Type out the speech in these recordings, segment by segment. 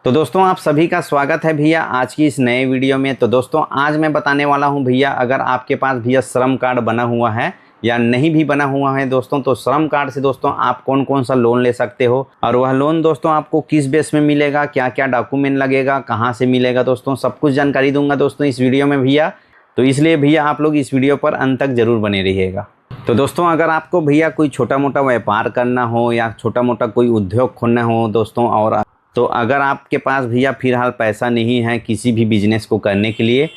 तो दोस्तों आप सभी का स्वागत है भैया आज की इस नए वीडियो में। तो दोस्तों आज मैं बताने वाला हूं भैया, अगर आपके पास भैया श्रम कार्ड बना हुआ है या नहीं भी बना हुआ है दोस्तों, तो श्रम कार्ड से दोस्तों आप कौन कौन सा लोन ले सकते हो और वह लोन दोस्तों आपको किस बेस में मिलेगा, क्या क्या डॉक्यूमेंट लगेगा, कहाँ से मिलेगा दोस्तों, सब कुछ जानकारी दूंगा दोस्तों इस वीडियो में भैया। तो इसलिए भैया आप लोग इस वीडियो पर अंत तक जरूर बने रहिएगा। तो दोस्तों अगर आपको भैया कोई छोटा मोटा व्यापार करना हो या छोटा मोटा कोई उद्योग खोलना हो दोस्तों, और तो अगर आपके पास भैया फिलहाल पैसा नहीं है किसी भी बिजनेस को करने के लिए,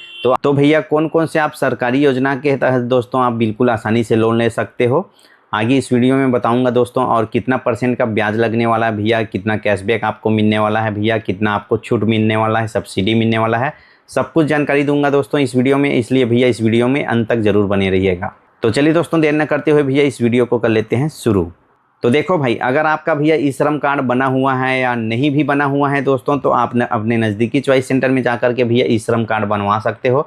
तो भैया कौन कौन से आप सरकारी योजना के तहत दोस्तों आप बिल्कुल आसानी से लोन ले सकते हो, आगे इस वीडियो में बताऊंगा दोस्तों। और कितना % का ब्याज लगने वाला है भैया, कितना कैशबैक आपको मिलने वाला है भैया, कितना आपको छूट मिलने वाला है, सब्सिडी मिलने वाला है, सब कुछ जानकारी दूंगा दोस्तों इस वीडियो में। इसलिए भैया इस वीडियो में अंत तक जरूर बने रहिएगा। तो चलिए दोस्तों देर न करते हुए भैया इस वीडियो को कर लेते हैं शुरू। तो देखो भाई, अगर आपका भैया ई श्रम कार्ड बना हुआ है या नहीं भी बना हुआ है दोस्तों, तो आप अपने नज़दीकी चॉइस सेंटर में जाकर के भैया ई श्रम कार्ड बनवा सकते हो।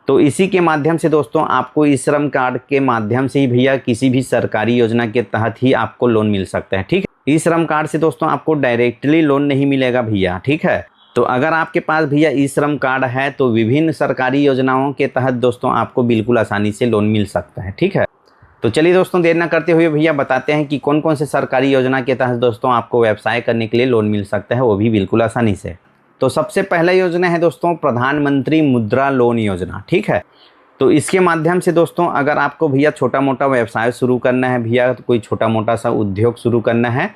तो इसी के माध्यम से दोस्तों आपको ई श्रम कार्ड के माध्यम से ही भैया किसी भी सरकारी योजना के तहत ही आपको लोन मिल सकता है, ठीक है। ई श्रम कार्ड से दोस्तों आपको डायरेक्टली लोन नहीं मिलेगा भैया, ठीक है। तो अगर आपके पास भैया ई श्रम कार्ड है तो विभिन्न सरकारी योजनाओं के तहत दोस्तों आपको बिल्कुल आसानी से लोन मिल सकता है, ठीक है। तो चलिए दोस्तों देर ना करते हुए भैया बताते हैं कि कौन कौन से सरकारी योजना के तहत दोस्तों आपको व्यवसाय करने के लिए लोन मिल सकता है, वो भी बिल्कुल आसानी से। तो सबसे पहला योजना है दोस्तों प्रधानमंत्री मुद्रा लोन योजना, ठीक है। तो इसके माध्यम से दोस्तों अगर आपको भैया छोटा मोटा व्यवसाय शुरू करना है भैया, तो कोई छोटा मोटा सा उद्योग शुरू करना है,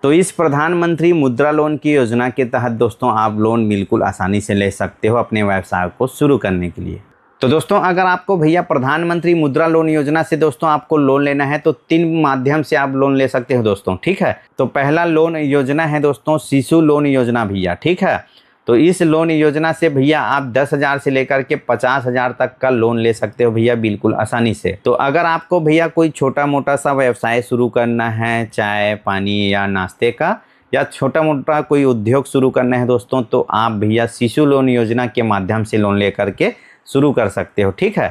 तो इस प्रधानमंत्री मुद्रा लोन की योजना के तहत दोस्तों आप लोन बिल्कुल आसानी से ले सकते हो अपने व्यवसाय को शुरू करने के लिए। तो दोस्तों अगर आपको भैया प्रधानमंत्री मुद्रा लोन योजना से दोस्तों आपको लोन लेना है तो 3 माध्यम से आप लोन ले सकते हो दोस्तों, ठीक है। तो पहला लोन योजना है दोस्तों शिशु लोन योजना भैया, ठीक है। तो इस लोन योजना से भैया आप 10,000 से लेकर के 50,000 तक का लोन ले सकते हो भैया बिल्कुल आसानी से। तो अगर आपको भैया कोई छोटा मोटा सा व्यवसाय शुरू करना है, चाय पानी या नाश्ते का, या छोटा मोटा कोई उद्योग शुरू करना है दोस्तों, तो आप भैया शिशु लोन योजना के माध्यम से लोन लेकर के शुरू कर सकते हो, ठीक है।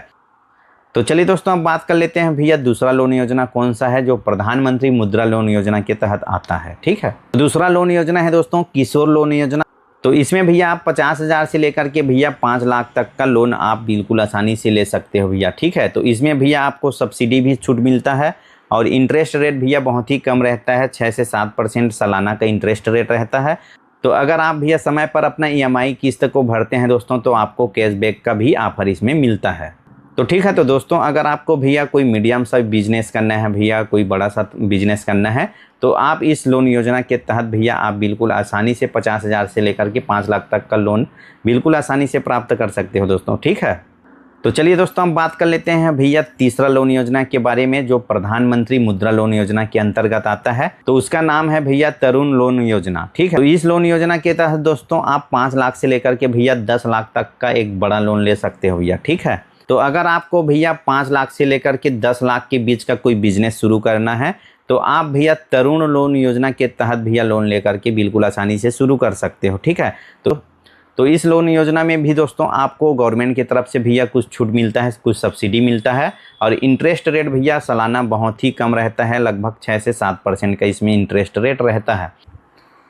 तो चलिए दोस्तों अब बात कर लेते हैं भैया दूसरा लोन योजना कौन सा है जो प्रधानमंत्री मुद्रा लोन योजना के तहत आता है, ठीक है। दूसरा लोन योजना है दोस्तों किशोर लोन योजना। तो इसमें भैया आप 50,000 से लेकर के भैया 5 लाख तक का लोन आप बिल्कुल आसानी से ले सकते हो भैया, ठीक है। तो इसमें भैया आपको सब्सिडी भी छूट मिलता है और इंटरेस्ट रेट भैया बहुत ही कम रहता है, 6 से 7% सालाना का इंटरेस्ट रेट रहता है। तो अगर आप भैया समय पर अपना EMI किस्त को भरते हैं दोस्तों, तो आपको कैशबैक का भी ऑफर इसमें मिलता है। तो ठीक है। तो दोस्तों अगर आपको भैया कोई मीडियम सा बिजनेस करना है भैया, कोई बड़ा सा बिजनेस करना है, तो आप इस लोन योजना के तहत भैया आप बिल्कुल आसानी से 50,000 से लेकर के 5 लाख तक का लोन बिल्कुल आसानी से प्राप्त कर सकते हो दोस्तों, ठीक है। तो चलिए दोस्तों हम बात कर लेते हैं भैया तीसरा लोन योजना के बारे में जो प्रधानमंत्री मुद्रा लोन योजना के अंतर्गत आता है। तो उसका नाम है भैया तरुण लोन योजना, ठीक है। तो इस लोन योजना के तहत दोस्तों आप 5 लाख से लेकर के भैया 10 लाख तक का एक बड़ा लोन ले सकते हो भैया, ठीक है। तो अगर आपको भैया 5 लाख से लेकर के 10 लाख के बीच का कोई बिजनेस शुरू करना है, तो आप भैया तरुण लोन योजना के तहत भैया लोन लेकर के बिल्कुल आसानी से शुरू कर सकते हो, ठीक है। तो इस लोन योजना में भी दोस्तों आपको गवर्नमेंट की तरफ से भैया कुछ छूट मिलता है, कुछ सब्सिडी मिलता है और इंटरेस्ट रेट भैया सालाना बहुत ही कम रहता है, लगभग 6 से 7% का इसमें इंटरेस्ट रेट रहता है।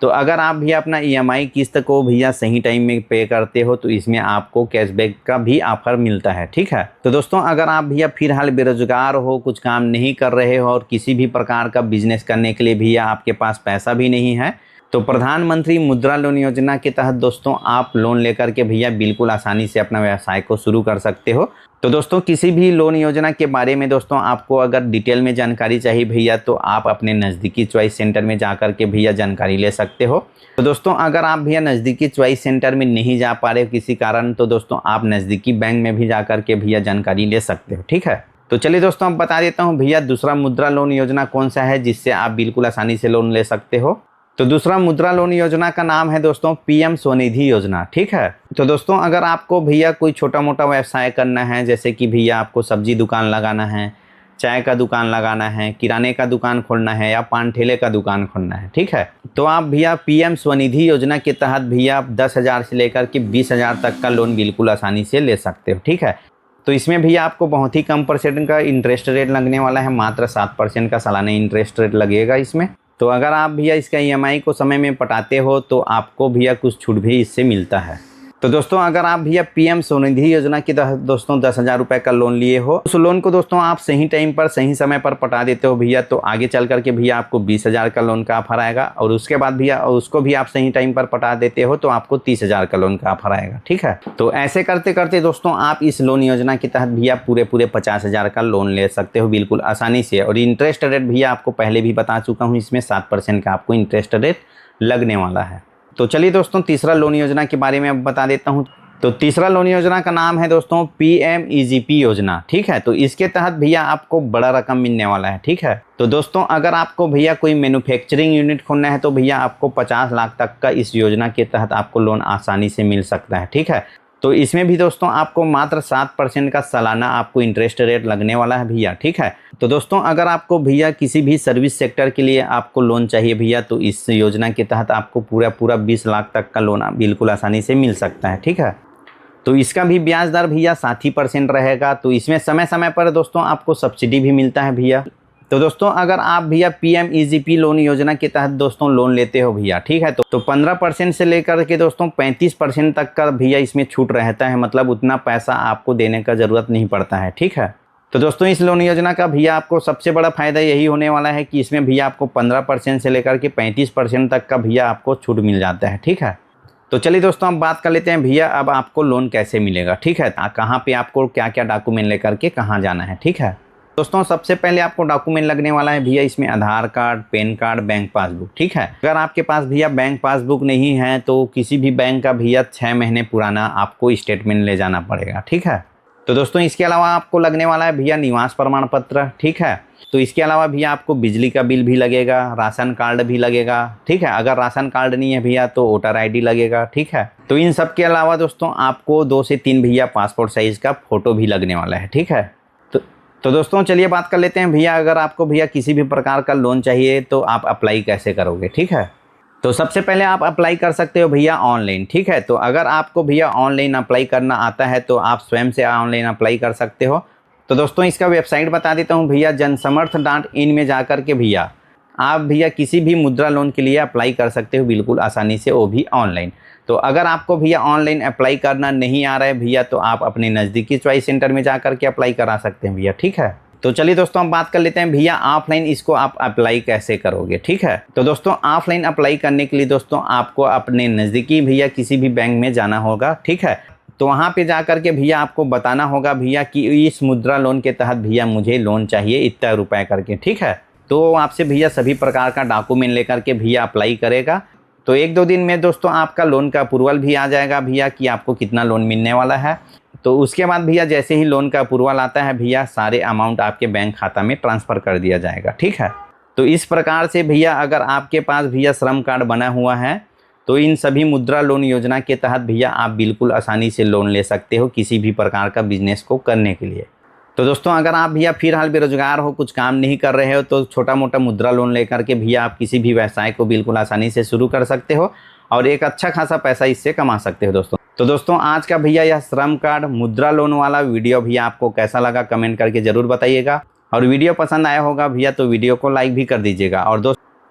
तो अगर आप भैया अपना EMI किस्त को भैया सही टाइम में पे करते हो तो इसमें आपको कैशबैक का भी ऑफर मिलता है, ठीक है। तो दोस्तों अगर आप भैया फिलहाल बेरोजगार हो, कुछ काम नहीं कर रहे हो और किसी भी प्रकार का बिजनेस करने के लिए भैया आपके पास पैसा भी नहीं है, तो प्रधानमंत्री मुद्रा लोन योजना के तहत दोस्तों आप लोन लेकर के भैया बिल्कुल आसानी से अपना व्यवसाय को शुरू कर सकते हो। तो दोस्तों किसी भी लोन योजना के बारे में दोस्तों आपको अगर डिटेल में जानकारी चाहिए भैया, तो आप अपने नज़दीकी चॉइस सेंटर में जाकर के भैया जानकारी ले सकते हो। तो दोस्तों अगर आप भैया नज़दीकी चॉइस सेंटर में नहीं जा पा रहे हो किसी कारण, तो दोस्तों आप नज़दीकी बैंक में भी जाकर के भैया जानकारी ले सकते हो, ठीक है। तो चलिए दोस्तों अब बता देता हूँ भैया दूसरा मुद्रा लोन योजना कौन सा है जिससे आप बिल्कुल आसानी से लोन ले सकते हो। तो दूसरा मुद्रा लोन योजना का नाम है दोस्तों PM स्वनिधि योजना, ठीक है। तो दोस्तों अगर आपको भैया कोई छोटा मोटा व्यवसाय करना है, जैसे कि भैया आपको सब्जी दुकान लगाना है, चाय का दुकान लगाना है, किराने का दुकान खोलना है या पान ठेले का दुकान खोलना है, ठीक है, तो आप भैया PM स्वनिधि योजना के तहत भैया आप 10,000 से लेकर के 20,000 तक का लोन बिल्कुल आसानी से ले सकते हो, ठीक है। तो इसमें भैया आपको बहुत ही कम % का इंटरेस्ट रेट लगने वाला है, मात्र 7% का सालाना इंटरेस्ट रेट लगेगा इसमें। तो अगर आप भैया इसका EMI को समय में पटाते हो तो आपको भैया कुछ छूट भी इससे मिलता है। तो दोस्तों अगर आप भैया PM स्वनिधि योजना के तहत दोस्तों 10,000 रुपये का लोन लिए हो, उस लोन को दोस्तों आप सही टाइम पर सही समय पर पटा देते हो भैया, तो आगे चल करके भैया आपको 20,000 का लोन का ऑफर आएगा। और उसके बाद भैया उसको भी आप सही टाइम पर पटा देते हो तो आपको 30,000 का लोन का ऑफर आएगा। ठीक है, तो ऐसे करते करते दोस्तों आप इस लोन योजना के तहत भैया पूरे 50,000 का लोन ले सकते हो बिल्कुल आसानी से। और इंटरेस्ट रेट भैया आपको पहले भी बता चुका हूँ, इसमें 7% का आपको इंटरेस्ट रेट लगने वाला है। तो चलिए दोस्तों तीसरा लोन योजना के बारे में अब बता देता हूँ। तो तीसरा लोन योजना का नाम है दोस्तों PMEGP योजना। ठीक है, तो इसके तहत भैया आपको बड़ा रकम मिलने वाला है। ठीक है, तो दोस्तों अगर आपको भैया कोई मैन्युफैक्चरिंग यूनिट खोलना है तो भैया आपको 50 लाख तक का इस योजना के तहत आपको लोन आसानी से मिल सकता है। ठीक है, तो इसमें भी दोस्तों आपको मात्र 7% का सालाना आपको इंटरेस्ट रेट लगने वाला है भैया। ठीक है, तो दोस्तों अगर आपको भैया किसी भी सर्विस सेक्टर के लिए आपको लोन चाहिए भैया, तो इस योजना के तहत आपको पूरा 20 लाख तक का लोन बिल्कुल आसानी से मिल सकता है। ठीक है, तो इसका भी ब्याज दर भैया 7% रहेगा। तो इसमें समय समय पर दोस्तों आपको सब्सिडी भी मिलता है भैया। तो दोस्तों अगर आप भैया PMEGP लोन योजना के तहत दोस्तों लोन लेते हो भैया, ठीक है, तो 15% से लेकर के दोस्तों 35% तक का भैया इसमें छूट रहता है। मतलब उतना पैसा आपको देने का ज़रूरत नहीं पड़ता है। ठीक है, तो दोस्तों इस लोन योजना का भैया आपको सबसे बड़ा फ़ायदा यही होने वाला है कि इसमें भैया आपको 15% से लेकर के 35% तक का भैया आपको छूट मिल जाता है। ठीक है, तो चलिए दोस्तों अब बात कर लेते हैं भैया अब आपको लोन कैसे मिलेगा। ठीक है, कहाँ पे आपको क्या क्या डॉक्यूमेंट लेकर के कहाँ जाना है। ठीक है, दोस्तों सबसे पहले आपको डॉक्यूमेंट लगने वाला है भैया इसमें Aadhaar card, PAN card, bank passbook. ठीक है, अगर आपके पास भैया बैंक पासबुक नहीं है तो किसी भी बैंक का भैया 6 महीने पुराना आपको स्टेटमेंट ले जाना पड़ेगा। ठीक है, तो दोस्तों इसके अलावा आपको लगने वाला है भैया निवास प्रमाण पत्र। ठीक है, तो इसके अलावा भैया आपको बिजली का बिल भी लगेगा, राशन कार्ड भी लगेगा। ठीक है, अगर राशन कार्ड नहीं है भैया तो वोटर ID लगेगा। ठीक है, तो इन सब के अलावा दोस्तों आपको 2 से 3 भैया पासपोर्ट साइज़ का फ़ोटो भी लगने वाला है। ठीक है, तो दोस्तों चलिए बात कर लेते हैं भैया अगर आपको भैया किसी भी प्रकार का लोन चाहिए तो आप अप्लाई कैसे करोगे। ठीक है, तो सबसे पहले आप अप्लाई कर सकते हो भैया ऑनलाइन। ठीक है, तो अगर आपको भैया ऑनलाइन अप्लाई करना आता है तो आप स्वयं से ऑनलाइन अप्लाई कर सकते हो। तो दोस्तों इसका वेबसाइट बता देता हूँ भैया, जनसमर्थ.in में जा कर के भैया आप भैया किसी भी मुद्रा लोन के लिए अप्लाई कर सकते हो बिल्कुल आसानी से, वो भी ऑनलाइन। तो अगर आपको भैया ऑनलाइन अप्लाई करना नहीं आ रहा है भैया तो आप अपने नज़दीकी चॉइस सेंटर में जा कर के अप्लाई करा सकते हैं भैया। ठीक है, तो चलिए दोस्तों हम बात कर लेते हैं भैया ऑफलाइन इसको आप अप्लाई कैसे करोगे। ठीक है, तो दोस्तों ऑफलाइन अप्लाई करने के लिए दोस्तों आपको अपने नज़दीकी भैया किसी भी बैंक में जाना होगा। ठीक है, तो वहाँ पे जा कर के भैया आपको बताना होगा भैया कि इस मुद्रा लोन के तहत भैया मुझे लोन चाहिए इतना रुपए करके। ठीक है, तो आपसे भैया सभी प्रकार का डॉक्यूमेंट लेकर के भैया अप्लाई करेगा। तो 1-2 दिन में दोस्तों आपका लोन का अप्रूवल भी आ जाएगा भैया कि आपको कितना लोन मिलने वाला है। तो उसके बाद भैया जैसे ही लोन का अप्रूवल आता है भैया सारे अमाउंट आपके बैंक खाता में ट्रांसफ़र कर दिया जाएगा। ठीक है, तो इस प्रकार से भैया अगर आपके पास भैया श्रम कार्ड बना हुआ है तो इन सभी मुद्रा लोन योजना के तहत भैया आप बिल्कुल आसानी से लोन ले सकते हो किसी भी प्रकार का बिजनेस को करने के लिए। तो दोस्तों अगर आप भैया फिलहाल बेरोजगार हो, कुछ काम नहीं कर रहे हो, तो छोटा मोटा मुद्रा लोन लेकर के भैया आप किसी भी व्यवसाय को बिल्कुल आसानी से शुरू कर सकते हो और एक अच्छा खासा पैसा इससे कमा सकते हो दोस्तों। तो दोस्तों आज का भैया यह श्रम कार्ड मुद्रा लोन वाला वीडियो भैया आपको कैसा लगा कमेंट करके ज़रूर बताइएगा। और वीडियो पसंद आया होगा भैया तो वीडियो को लाइक भी कर दीजिएगा। और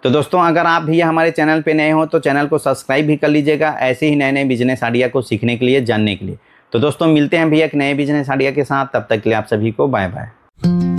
दोस्तों अगर आप भैया हमारे चैनल पे नए हो तो चैनल को सब्सक्राइब भी कर लीजिएगा ऐसे ही नए नए बिजनेस आइडिया को सीखने के लिए, जानने के लिए। तो दोस्तों मिलते हैं भैया एक नए बिजनेस आइडिया के साथ, तब तक के लिए आप सभी को बाय बाय।